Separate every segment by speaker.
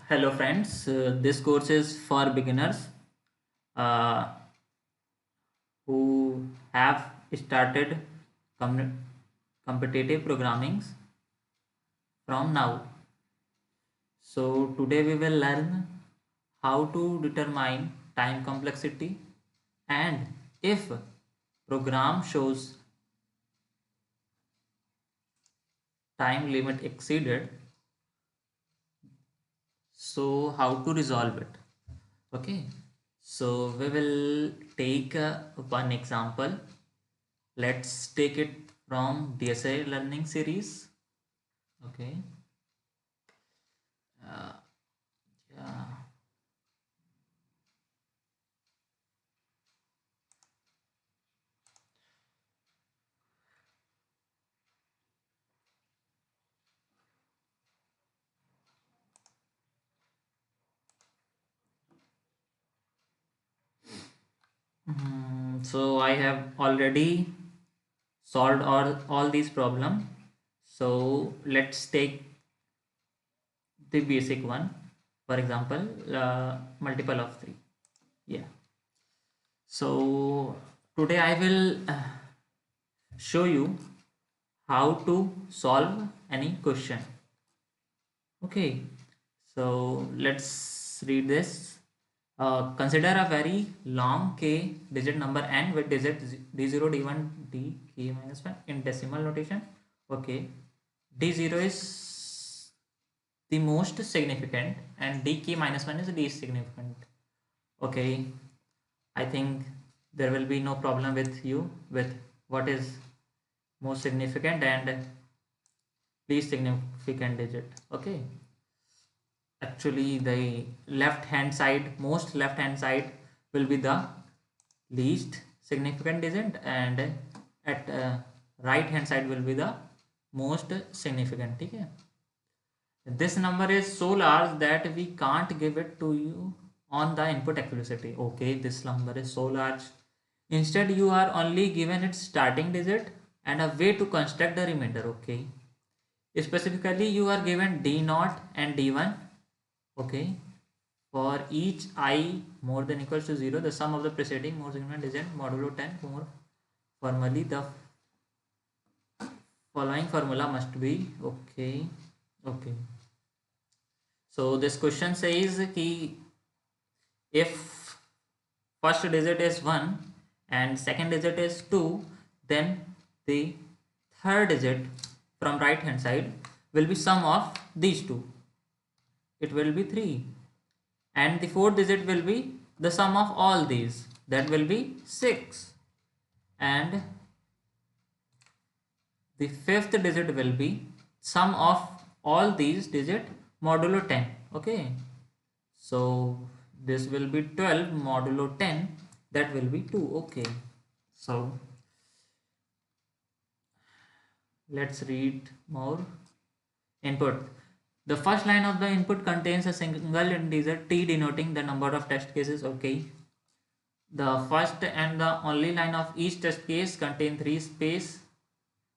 Speaker 1: Hello friends, this course is for beginners uh, who have started com- competitive programming from now. So today we will learn how to determine time complexity and if program shows time limit exceeded, so how to resolve it. Okay, so we will take one example. Let's take it from DSA learning series. Okay. Uh, yeah. So I have already solved all these problems. So let's take the basic one. For example, multiple of 3. Yeah. So today I will show you how to solve any question. Okay, so let's read this. Consider a very long k digit number n with digit d0, d1, d k minus 1 in decimal notation. Okay, d0 is the most significant and dk minus 1 is least significant. Okay, I think there will be no problem with you with what is most significant and least significant digit. Okay, actually the left hand side, most left hand side will be the least significant digit and at right hand side will be the most significant. Okay, this number is so large that we can't give it to you on the input accuracy. Okay, this number is so large, instead you are only given its starting digit and a way to construct the remainder. Okay, specifically you are given d0 and d1. Okay, for each I more than equals to 0, the sum of the preceding more significant digit modulo 10 more formally the following formula must be. Okay, okay, so this question says ki if first digit is 1 and second digit is 2, then the third digit from right hand side will be sum of these two, it will be 3, and the fourth digit will be the sum of all these, that will be 6, and the fifth digit will be sum of all these digit modulo 10. Okay, so this will be 12 modulo 10, that will be 2. Okay, so let's read more. Input. The first line of the input contains a single integer t denoting the number of test cases. Okay, the first and the only line of each test case contain 3 space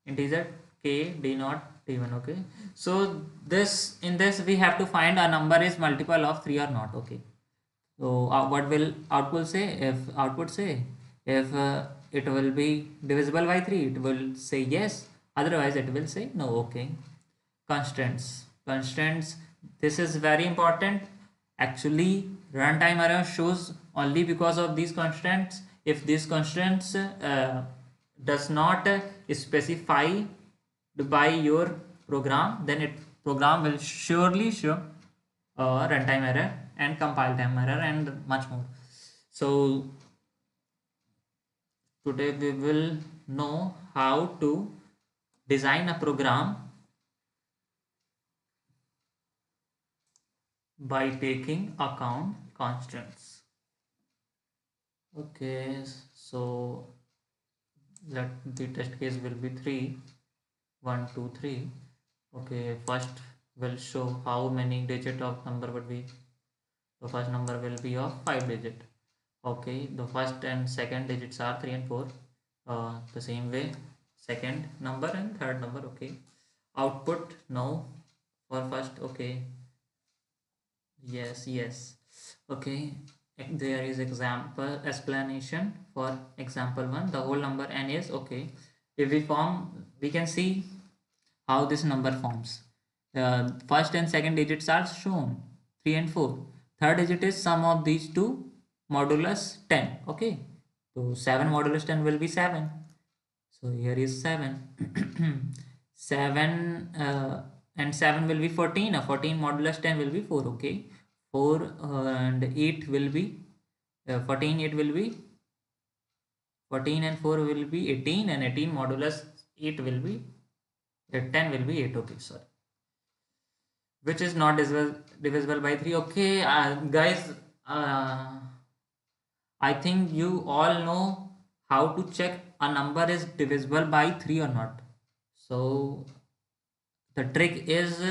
Speaker 1: integer k d naught d1. Okay, so this in this we have to find a number is multiple of 3 or not. Okay, so what will output say? If output say if it will be divisible by 3, it will say yes, otherwise it will say no. Okay, constraints, this is very important. Actually runtime error shows only because of these constraints. If these constraints does not specify by your program, then it program will surely show runtime error and compile time error and much more. So today we will know how to design a program by taking account constants. Okay, so let the test case will be 3, 1, 2, 3. Okay, first will show how many digit of number would be. The first number will be of 5 digit. Okay, the first and second digits are 3 and 4. The same way second number and third number. Okay, output now for first. Okay, Yes, yes. Okay. There is example explanation for example one. The whole number n is okay. If we form, we can see how this number forms. First and second digits are shown 3 and 4. Third digit is sum of these two modulus 10. Okay. So 7 modulus 10 will be 7. So here is 7. 7 and 7 will be 14. 14 modulus 10 will be 4. Okay. 4 and 8 will be 14, 8 will be 14 and 4 will be 18, and 18 modulus 8 will be 10 will be 8. Okay, sorry. Which is not divisible by 3. Okay, guys, I think you all know how to check a number is divisible by 3 or not. So the trick is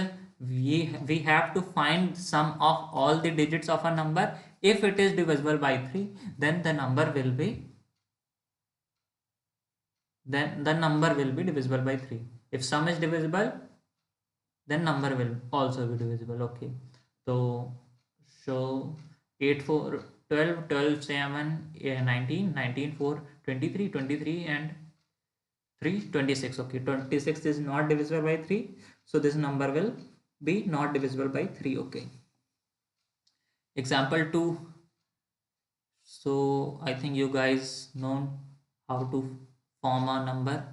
Speaker 1: we have to find sum of all the digits of a number. If it is divisible by 3, then the number will be divisible by 3. If sum is divisible, then number will also be divisible. Okay, so show 8 4 12 12 7 19 19 4 23 23 and 3 26. Okay, 26 is not divisible by 3, so this number will be not divisible by 3. Okay, example 2. So I think you guys know how to form a number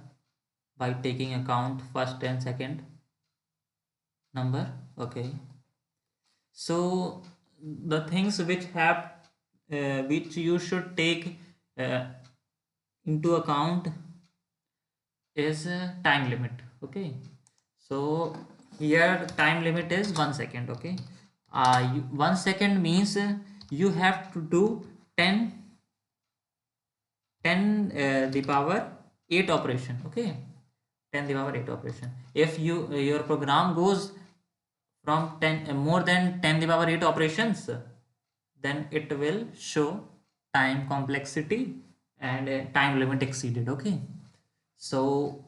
Speaker 1: by taking account first and second number. Okay, so the things which you should take uh, into account is time limit. Okay, so here time limit is 1 second. Okay, 1 second means you have to do 10 10 the power 8 operation. Okay, 10 the power 8 operation. If your program goes from 10 more than 10 the power 8 operations, then it will show time complexity and time limit exceeded. Okay, so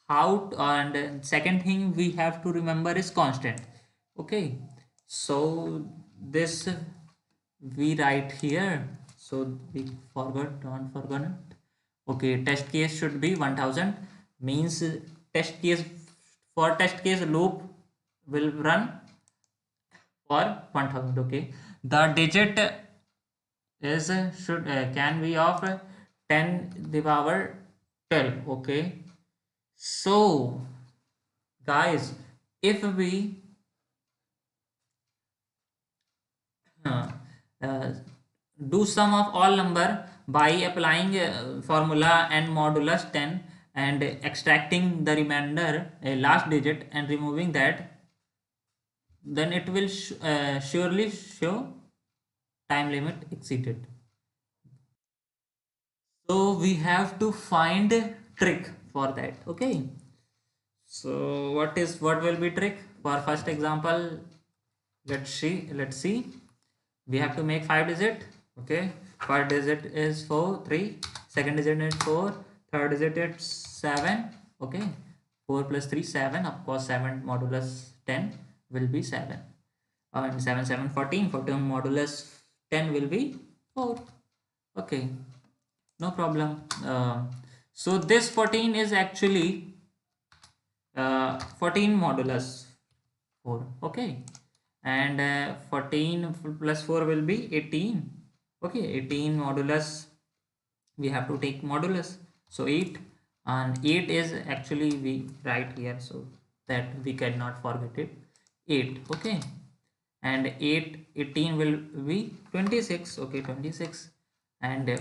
Speaker 1: and second thing we have to remember is constant. Okay, so this we write here, so we forgot don't forget it. Okay, test case should be 1000, means test case for test case loop will run for 1000. Okay, the digit is should can be of 10 the power 12. Okay, so guys, if we uh, uh, do sum of all number by applying formula and modulus 10 and extracting the remainder last digit and removing that, then it will surely show time limit exceeded. So we have to find a trick for that. Okay, so what will be trick for first example? Let's see. We have to make 5 digit. Okay, first digit is 4 3, second digit is 4, third digit is 7. Okay, 4 plus 3 7. Of course 7 modulus 10 will be 7, and 7 7 14. 14 modulus 10 will be 4. Okay, no problem. So this 14 is actually 14 modulus 4. Okay, and 14 plus 4 will be 18. Okay, 18 modulus, we have to take modulus, so 8, and 8 is actually we write here so that we cannot forget it, 8. Okay, and 18 will be 26. Okay, 26 and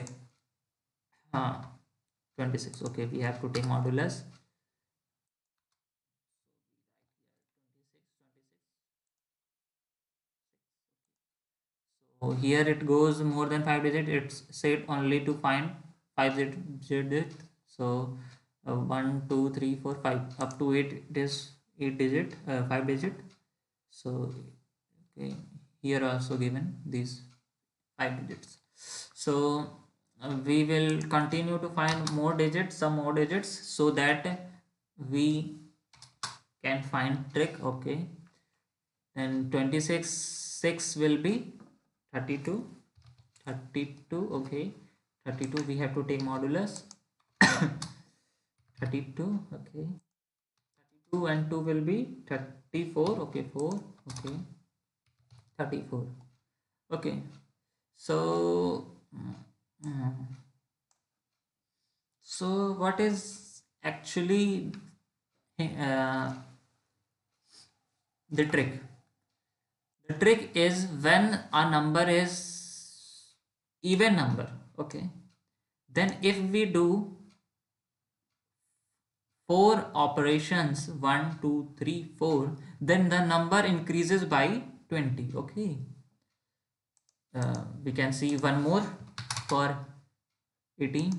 Speaker 1: 26. Okay, we have to take modulus. So here it goes more than 5 digit. It's set only to find 5 digit. So 1, 2, 3, 4, 5 up to 8. It is 8 digit, 5 digit. So okay, here also given these 5 digits. So we will continue to find more digits, some more digits, so that we can find trick. Okay, and 26 6 will be 32. 32, okay. 32 we have to take modulus. 32, okay. 32 and 2 will be 34, okay. 4, okay. 34, okay. So mm, so what is actually uh, the trick? The trick is when a number is even number, okay, then if we do four operations, 1 2 3 4, then the number increases by 20, okay. We can see one more for 18.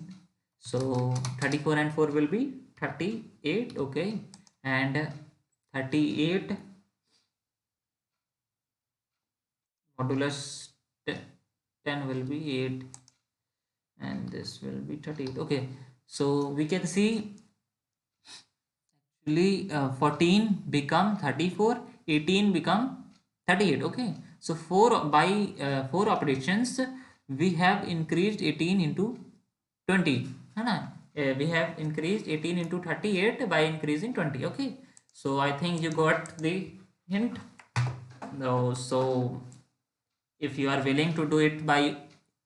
Speaker 1: So 34 and 4 will be 38, okay. And 38 modulus 10 will be 8, and this will be 38, okay. So we can see actually 14 become 34, 18 become 38, okay. So 4 by 4 operations we have increased 18 into 20, है ना? We have increased 18 into 38 by increasing 20, okay. So I think you got the hint. No, so if you are willing to do it by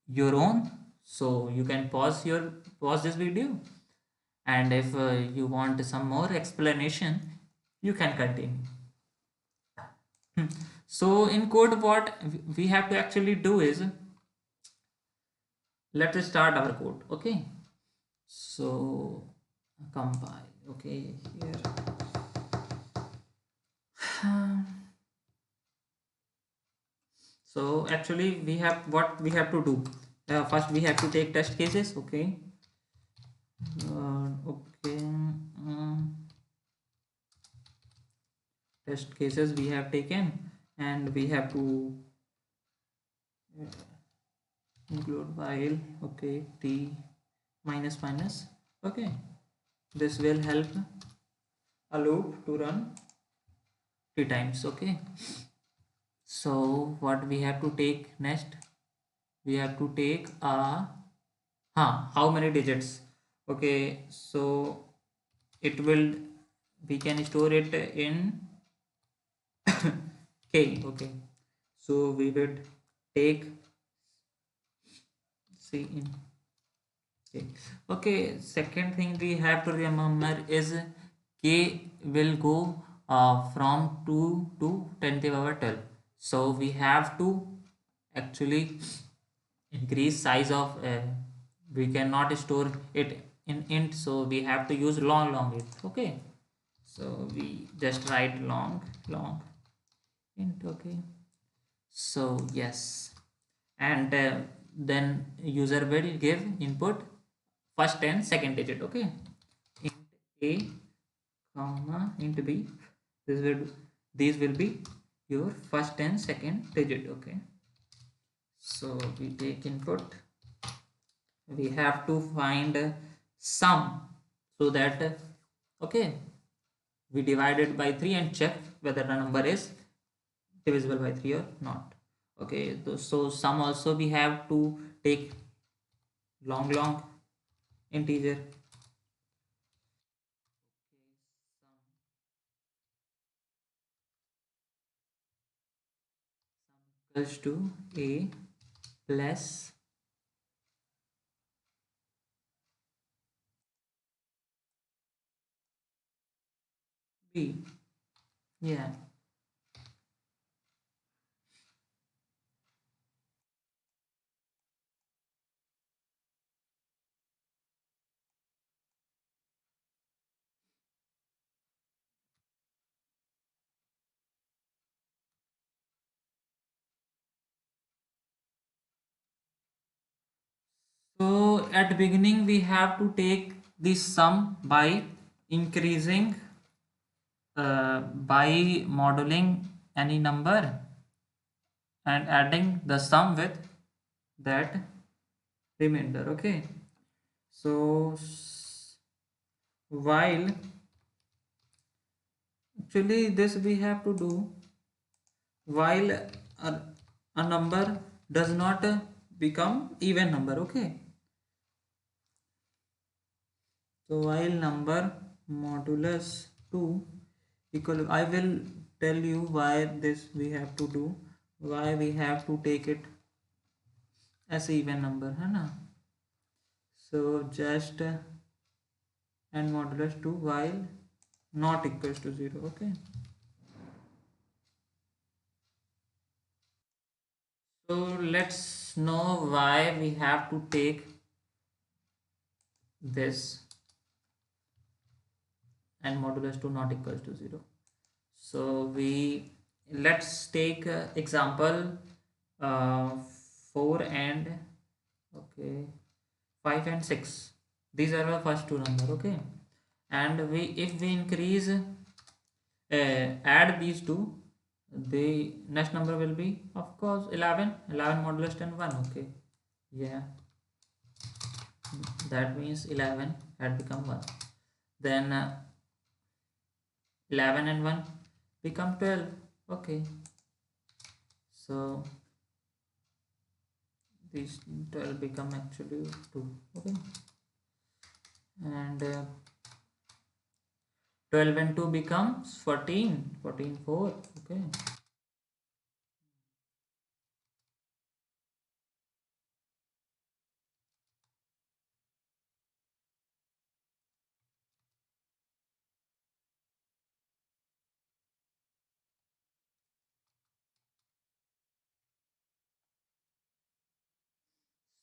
Speaker 1: your own, so you can pause this video, and if you want some more explanation, you can continue. So in code, what we have to actually do is, let's start our code, okay. So compile, okay, here. So actually we have, what we have to do, first we have to take test cases, okay. Okay, test cases we have taken, and we have to include while, okay, t minus minus, okay. This will help a loop to run 3 times, okay. So what we have to take next, we have to take how many digits, okay. So it will, we can store it in k, okay. So we would take c in k, okay. Second thing we have to remember is k will go from 2 to 10 to the power 12. So we have to actually increase size of we cannot store it in int, so we have to use long int, okay. So we just write long int, okay. So yes, and then user will give input first and second digit, okay. Int a comma int b, this will, these will be your first and second digit, okay. So we take input, we have to find sum, so that okay, we divide it by 3 and check whether the number is divisible by 3 or not, okay. So sum also we have to take long integer, equals to a plus b, yeah. So at beginning we have to take this sum by increasing by modeling any number and adding the sum with that remainder, okay. So while actually this we have to do while a, a number does not become even number. Okay, so while number modulus 2 equal, I will tell you why this we have to do, why we have to take it as even number है ना. So just and modulus 2 while not equals to 0. Okay, so let's know why we have to take this and modulus 2 not equals to 0. So we, let's take example uh, 4 and okay 5 and 6. These are the first two number. Okay, and we, if we increase add these two, the next number will be of course 11. 11 modulus 10 1. Okay, yeah, that means 11 had become 1. Then 11 and 1 become 12. Okay, so these 12 become actually 2. Okay, and 12 and 2 becomes 14. 14 4. Okay,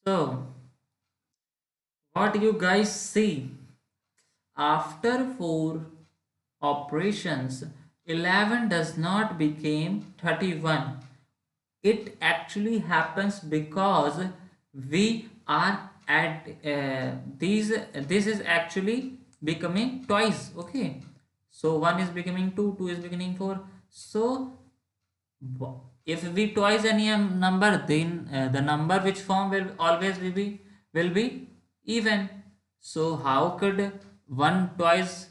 Speaker 1: so what you guys see, after 4 operations 11 does not become 31. It actually happens because we are at these, this is actually becoming twice. Okay, so 1 is becoming 2, 2 is becoming 4. So if we twice any number, then the number which form will always will be even. So how could one twice,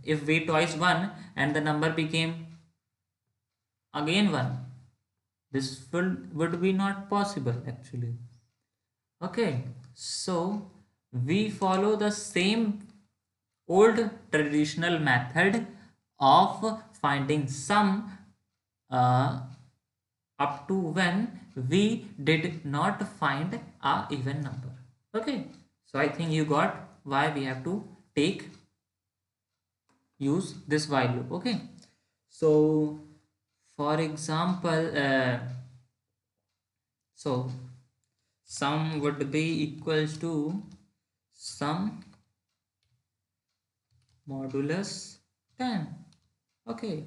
Speaker 1: if we twice 1 and the number became again 1, this would be not possible actually. Okay, so we follow the same old traditional method of finding sum uh, up to when we did not find a even number. Okay, so I think you got why we have to take use this while loop. Okay, so for example, so sum would be equals to sum modulus 10. Okay,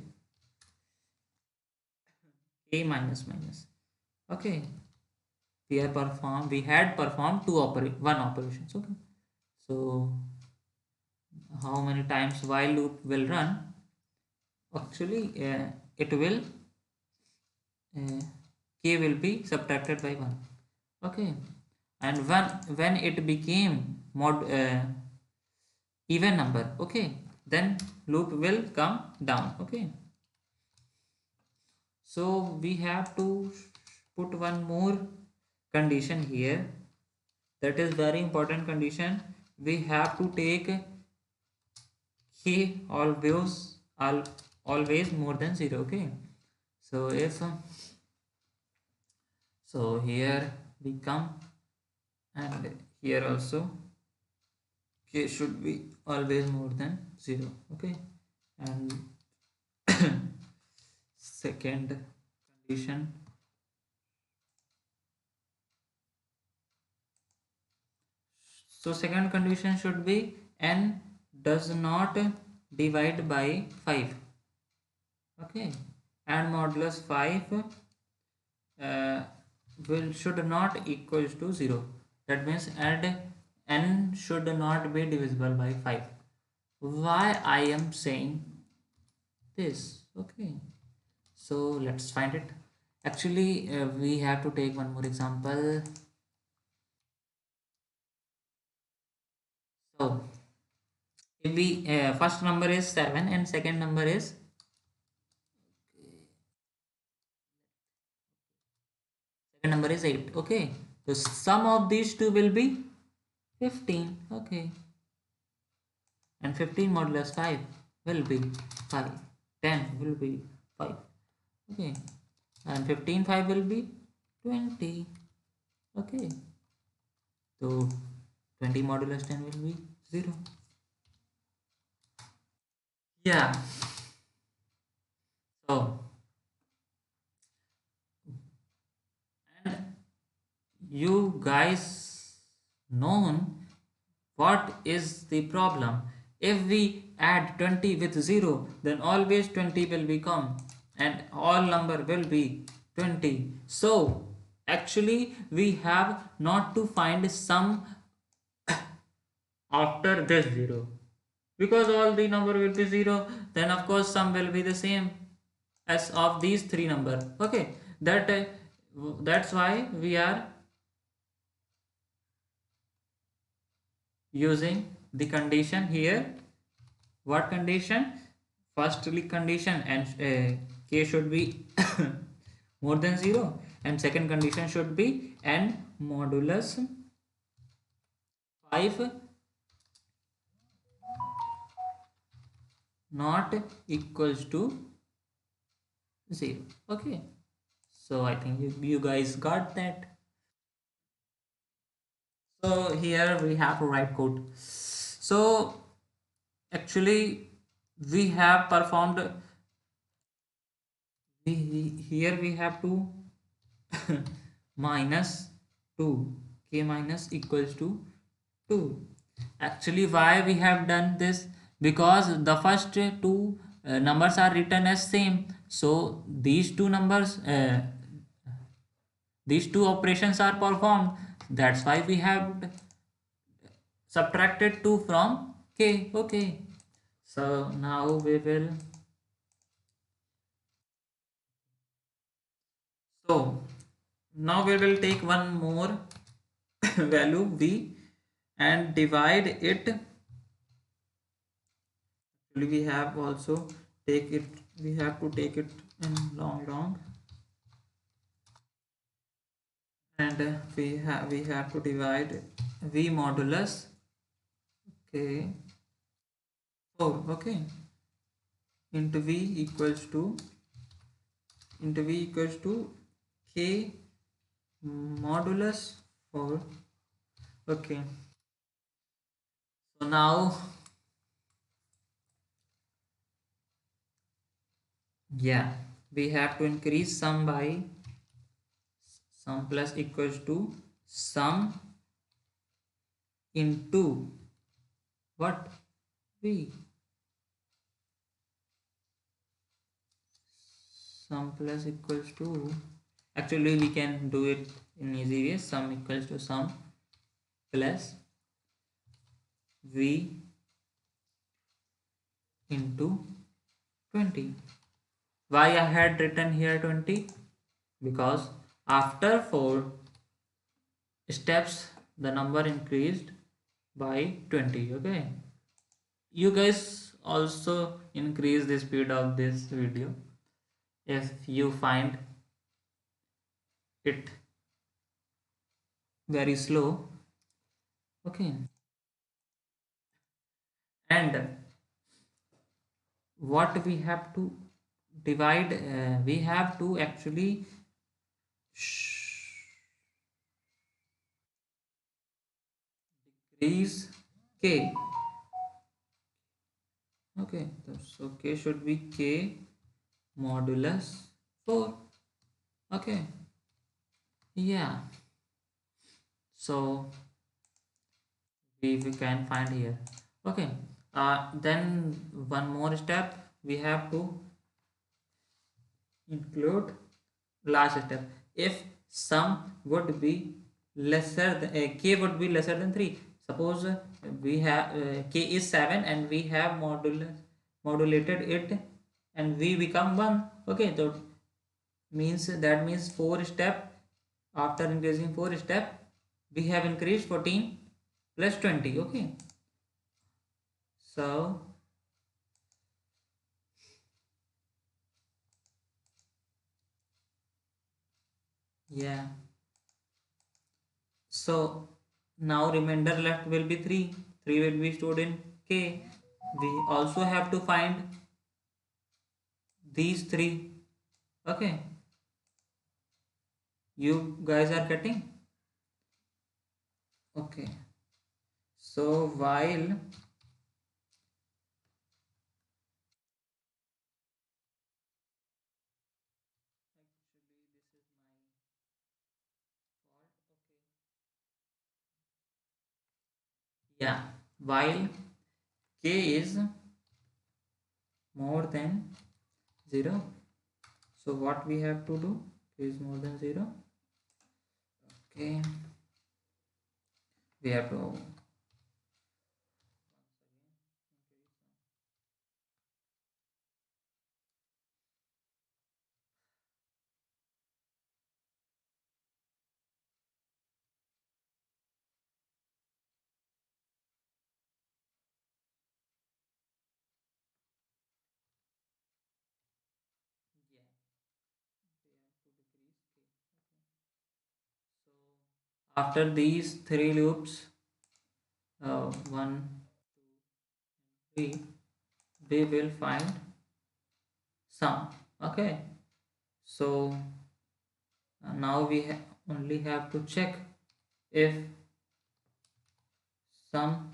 Speaker 1: a minus minus. Okay, we had performed one operations. Okay, so how many times while loop will run? Actually it will uh, k will be subtracted by 1. Okay, and when it became even number, okay, then loop will come down. Okay, so we have to put one more condition here, that is very important condition. We have to take k always more than 0. Okay, so if so here we come, and here also k should be always more than 0. Okay, and second condition, so second condition should be n does not divide by 5. Okay, and modulus 5 will should not equals to 0. That means add n should not be divisible by 5. Why I am saying this? Okay, so let's find it. Actually we have to take one more example. So if we first number is 7 and second number is second number is 8. Okay, so sum of these two will be 15. Okay, and 15 modulus 5 will be 5. 10 will be 5. Okay, and 15 5 will be 20. Okay, so 20 modulus 10 will be 0. Yeah, so and you guys known what is the problem. If we add 20 with 0, then always 20 will become and all number will be 20. So actually we have not to find sum after this 0, because all the number will be 0, then of course sum will be the same as of these three number. Okay, that's why we are using the condition here. What condition? Firstly condition, and k should be more than 0, and second condition should be n modulus 5 not equals to 0. Okay, so I think you guys got that. So here we have to write code. So actually we have performed, here we have to minus 2, k minus equals to 2. Actually why we have done this? Because the first two numbers are written as same, so these two operations are performed. That's why we have subtracted 2 from k. Okay, so now we will, so now we will take one more value v and divide it. Actually we have also take it, we have to take it in long, and we have to divide v modulus k 4. Okay, into v equals to, k modulus 4. Okay, so now, yeah, we have to increase sum by sum plus equals to sum into what? V. Sum plus equals to, actually we can do it in easy way. Sum equals to sum plus v into 20. Why I had written here 20? Because after 4 steps the number increased by 20. Okay, you guys also increase the speed of this video if you find it very slow. Okay, and what we have to divide, we have to actually decrease k. Okay, so k should be k modulus 4. Okay, yeah, so we can find here. Okay, then one more step we have to include. Last step, if sum would be lesser than k would be lesser than 3. Suppose we have k is 7 and we have modulated it and we become 1. Okay, so that means 4 step, after increasing 4 step we have increased 14 plus 20. Okay, so yeah, So now remainder left will be 3. 3 will be stored in k. We also have to find these three. Okay, you guys are getting? Okay, so while actually this is my fault. Okay, yeah, while k is more than 0, so what we have to do? K is more than 0. Okay, we have to yeah, we have to decrease k. Okay, so after these three loops, 1, 2, and 3, we will find sum. Okay, so now we only have to check if sum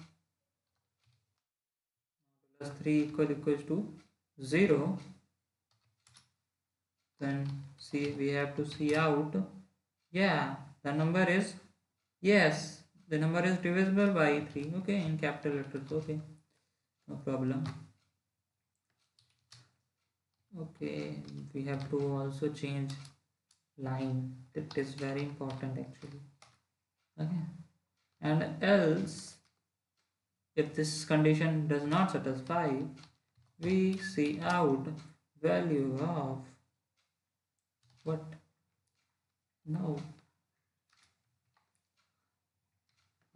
Speaker 1: plus 3 equals to 0, then see we have to see out, yeah, the number is, yes, the number is divisible by 3. Okay, in capital letters. Okay, no problem. Okay, we have to also change line. That is very important actually. Okay, and else if this condition does not satisfy, we see out value of what? No,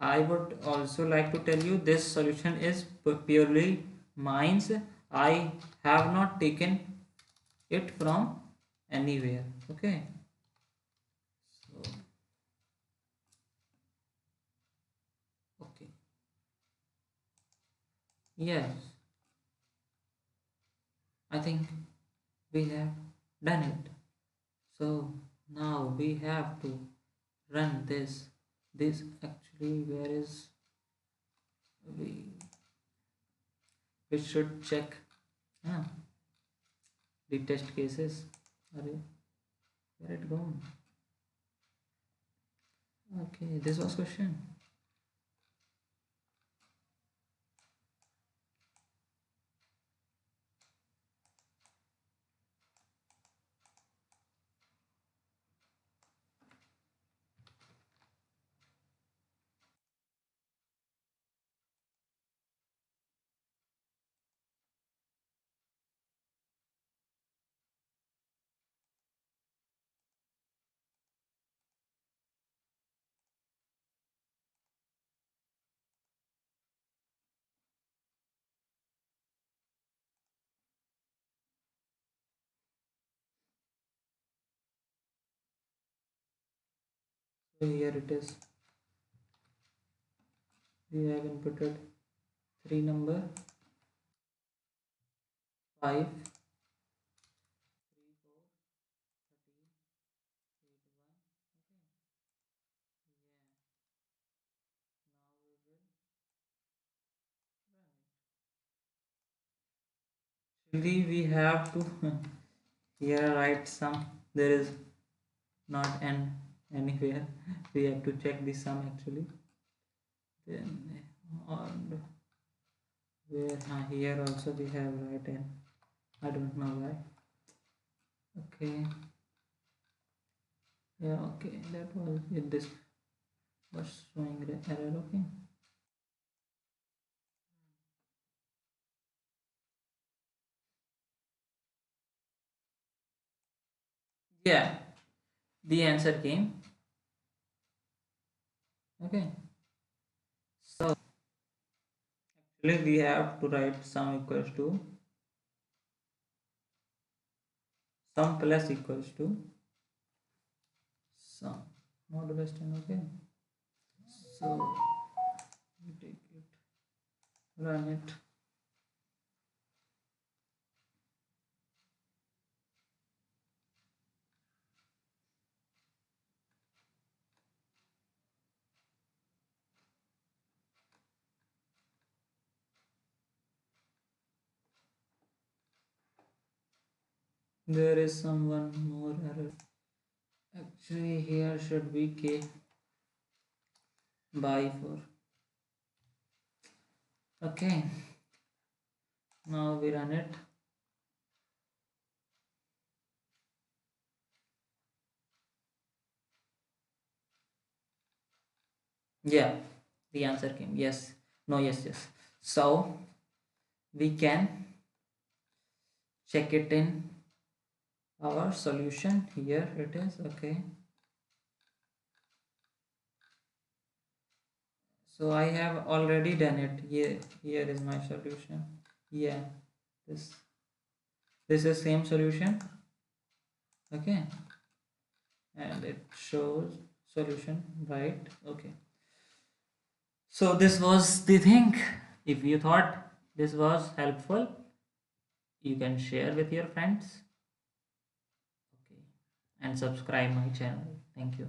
Speaker 1: I would also like to tell you this solution is purely mine's. I have not taken it from anywhere. Okay, so okay, yes, I think we have done it. So now we have to run this. This actually, where is, we we should check ah, the test cases. Array, where it gone? Okay, this was question. So here it is. We have inputted three number 5, 3, 4, 13, 8, 1. Okay. Yeah. Now we will run it. Actually, we have to here write some. There is not an anywhere. We have to check the sum actually. Then on where here also we have write n. I don't know why. Okay. Yeah. Okay. That was it. This was showing error. Okay. Yeah. The answer came. Okay. So actually we have to write sum equals to sum plus equals to sum modulus 10. Okay. So we take it, run it. There is someone more error. Actually, here should be K by 4. Okay, now we run it. Yeah, the answer came. Yes, no, yes, yes. So we can check it in our solution. Here it is. Okay. So I have already done it. Here is my solution. Yeah, this this is same solution. Okay, and it shows solution, right? Okay. So this was the thing. If you thought this was helpful, you can share with your friends. Okay, and subscribe my channel. Thank you.